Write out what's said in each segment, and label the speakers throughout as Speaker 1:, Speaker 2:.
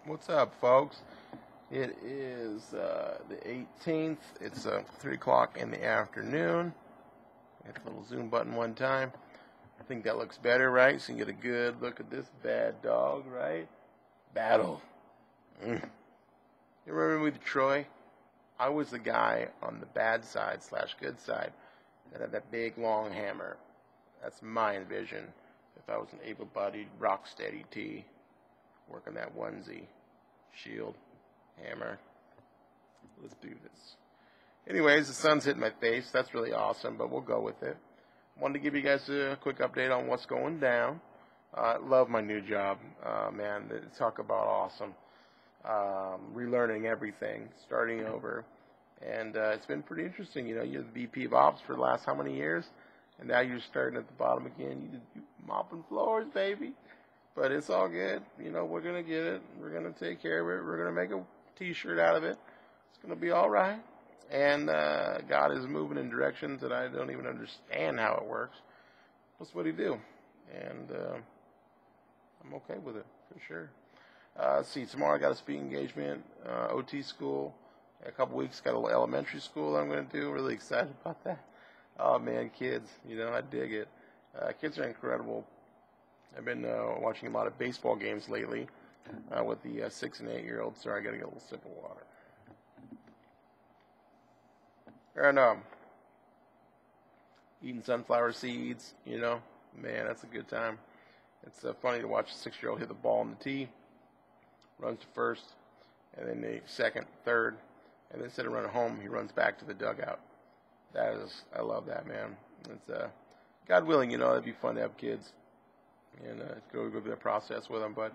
Speaker 1: What's up, folks? It is the 18th. It's 3 o'clock in the afternoon. Hit the little zoom button one time. I think that looks better, right? So you can get a good look at this bad dog, right? Battle. You remember with Troy? I was the guy on the bad side / good side that had that big long hammer. That's my envision if I was an able-bodied rock steady T working that onesie. Shield, hammer. Let's do this. Anyways, the sun's hitting my face. That's really awesome, but we'll go with it. Wanted to give you guys a quick update on what's going down. Love my new job, man. Talk about awesome. Relearning everything, starting over. And it's been pretty interesting. You know, you're the VP of Ops for the last how many years? And now you're starting at the bottom again. You're mopping floors, baby. But it's all good. You know, we're going to get it. We're going to take care of it. We're going to make a T-shirt out of it. It's going to be all right. And God is moving in directions that I don't even understand how it works. That's what he do. And I'm okay with it, for sure. See, tomorrow I got a speaking engagement, OT school. In a couple weeks, got a little elementary school I'm going to do. Really excited about that. Oh, man, kids. You know, I dig it. Kids are incredible. I've been watching a lot of baseball games lately with the 6 and 8 year olds. Sorry, I got to get a little sip of water. And eating sunflower seeds, you know, man, that's a good time. It's funny to watch a 6-year-old hit the ball in the tee, runs to first, and then the second, third, and then instead of running home, he runs back to the dugout. I love that, man. It's God willing, you know, it'd be fun to have kids and go through the process with them. But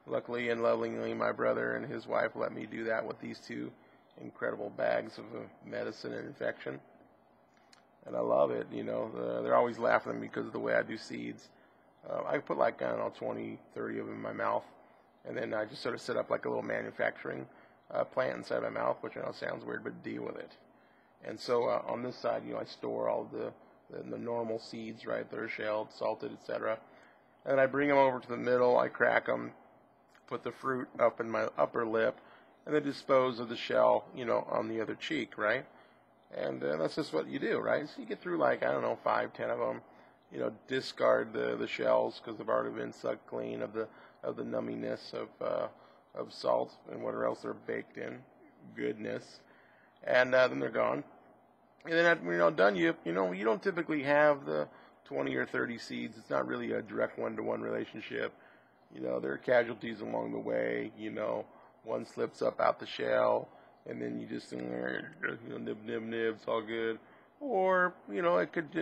Speaker 1: luckily and lovingly, my brother and his wife let me do that with these two incredible bags of medicine and infection. And I love it, you know. They're always laughing at me because of the way I do seeds. I put like, I don't know, 20, 30 of them in my mouth. And then I just sort of set up like a little manufacturing plant inside my mouth, which I know sounds weird, but deal with it. And so on this side, you know, I store all the normal seeds, right? They're shelled, salted, etc. And I bring them over to the middle, I crack them, put the fruit up in my upper lip, and then dispose of the shell, you know, on the other cheek, right? And that's just what you do, right? So you get through like, I don't know, 5, 10 of them, you know, discard the shells because they've already been sucked clean of the numminess of salt and whatever else they're baked in, goodness. And then they're gone. And then when you're all done, you know, you don't typically have the 20 or 30 seeds. It's not really a direct one-to-one relationship. You know, there are casualties along the way. You know, one slips up out the shell, and then you just, you know, nib, it's all good. Or, you know, it could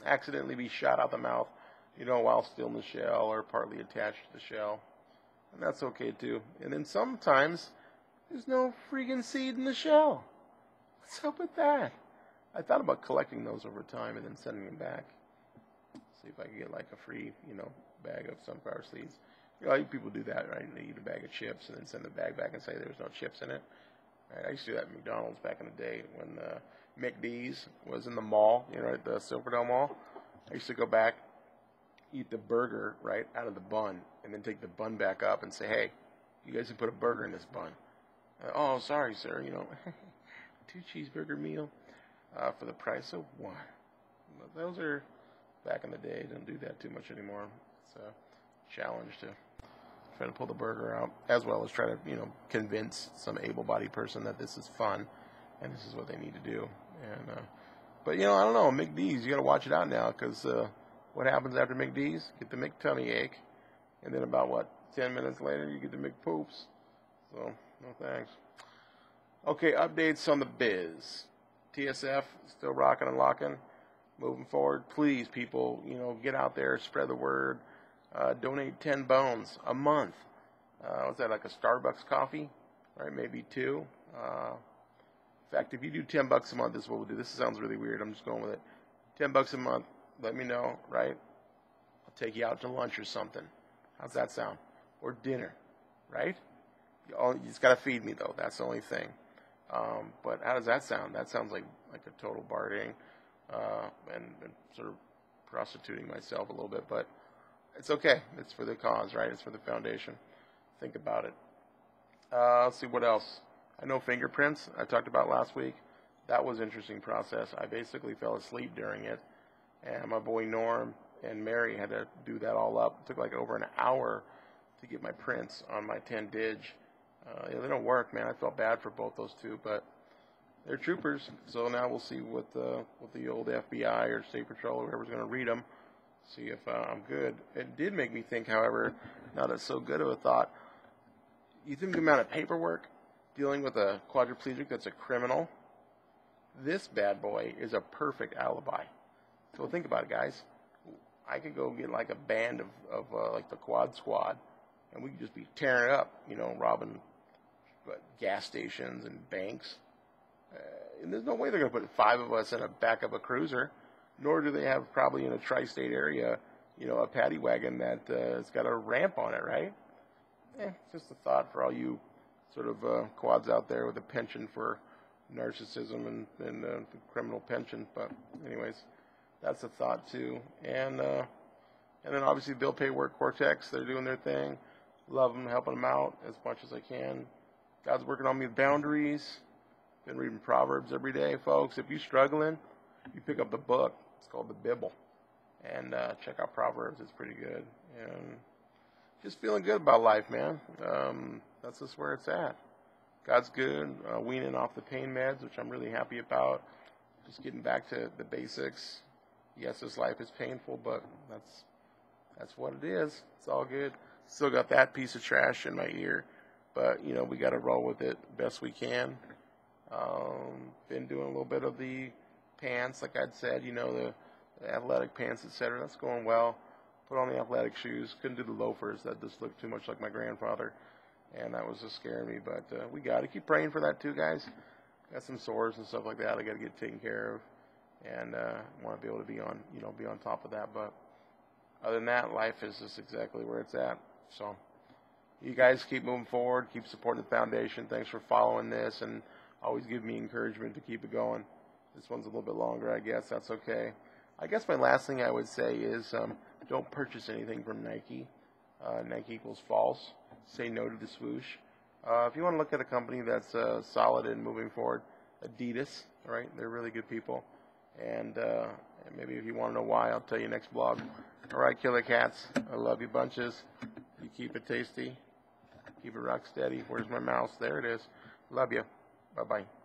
Speaker 1: accidentally be shot out the mouth, you know, while still in the shell or partly attached to the shell. And that's okay, too. And then sometimes there's no freaking seed in the shell. What's up with that? I thought about collecting those over time and then sending them back. See if I can get like a free, you know, bag of sunflower seeds. You know, people do that, right? They eat a bag of chips and then send the bag back and say there was no chips in it. Right? I used to do that at McDonald's back in the day when McD's was in the mall, you know, at the Silverdale Mall. I used to go back, eat the burger, right, out of the bun, and then take the bun back up and say, hey, you guys can put a burger in this bun. Oh, sorry, sir, you know, 2 cheeseburger meal for the price of 1. Those are back in the day. Don't do that too much anymore. It's a challenge to try to pull the burger out, as well as try to, you know, convince some able-bodied person that this is fun and this is what they need to do. And but, you know, I don't know, McD's, you got to watch it out now because what happens after McD's? Get the McTummy ache, and then about, 10 minutes later, you get the McPoops. So, no thanks. Okay, updates on the biz. TSF, still rocking and locking, moving forward. Please, people, you know, get out there, spread the word. Donate 10 bones a month. What's that, like a Starbucks coffee? Right, maybe 2. In fact, if you do $10 a month, this is what we'll do. This sounds really weird. I'm just going with it. $10 a month. Let me know, right? I'll take you out to lunch or something. How's that sound? Or dinner, right? You just got to feed me, though. That's the only thing. But how does that sound? That sounds like a total bargaining and sort of prostituting myself a little bit. But it's okay. It's for the cause, right? It's for the foundation. think about it. Let's see what else. I know fingerprints I talked about last week. That was an interesting process. I basically fell asleep during it, and my boy Norm and Mary had to do that all up. It took like over an hour to get my prints on my 10 dig. They don't work, man. I felt bad for both those two, but they're troopers. So now we'll see what the old FBI or State Patrol or whoever's going to read them, see if I'm good. It did make me think, however, not as so good of a thought. You think the amount of paperwork dealing with a quadriplegic that's a criminal? This bad boy is a perfect alibi. So think about it, guys. I could go get like a band of like the Quad Squad, and we could just be tearing it up, robbing gas stations and banks. And there's no way they're going to put 5 of us in the back of a cruiser, nor do they have probably in a tri-state area, a paddy wagon that has got a ramp on it, right? Just a thought for all you sort of quads out there with a penchant for narcissism and the criminal penchant. But anyways, that's a thought too. And then obviously Bill Pay Work Cortex, they're doing their thing. Love them, helping them out as much as I can. God's working on me with boundaries. Been reading Proverbs every day, folks. If you're struggling, you pick up the book. It's called the Bible. And check out Proverbs. It's pretty good. And just feeling good about life, man. That's just where it's at. God's good. Weaning off the pain meds, which I'm really happy about. Just getting back to the basics. Yes, this life is painful, but that's what it is. It's all good. Still got that piece of trash in my ear, but we got to roll with it best we can. Been doing a little bit of the pants, like I'd said, the athletic pants, etc. That's going well. Put on the athletic shoes. Couldn't do the loafers. That just looked too much like my grandfather, and that was just scaring me. But we got to keep praying for that too, guys. Got some sores and stuff like that I got to get taken care of, and want to be able to be on top of that. But other than that, life is just exactly where it's at. So you guys keep moving forward, keep supporting the foundation. Thanks for following this and always give me encouragement to keep it going. This one's a little bit longer, I guess. That's okay. I guess my last thing I would say is don't purchase anything from Nike. Nike equals false. Say no to the swoosh. If you want to look at a company that's solid and moving forward, Adidas, all right? They're really good people. And maybe if you want to know why, I'll tell you next blog. All right, Killer Cats, I love you bunches. You keep it tasty. Keep it rock steady. Where's my mouse? There it is. Love you. Bye-bye.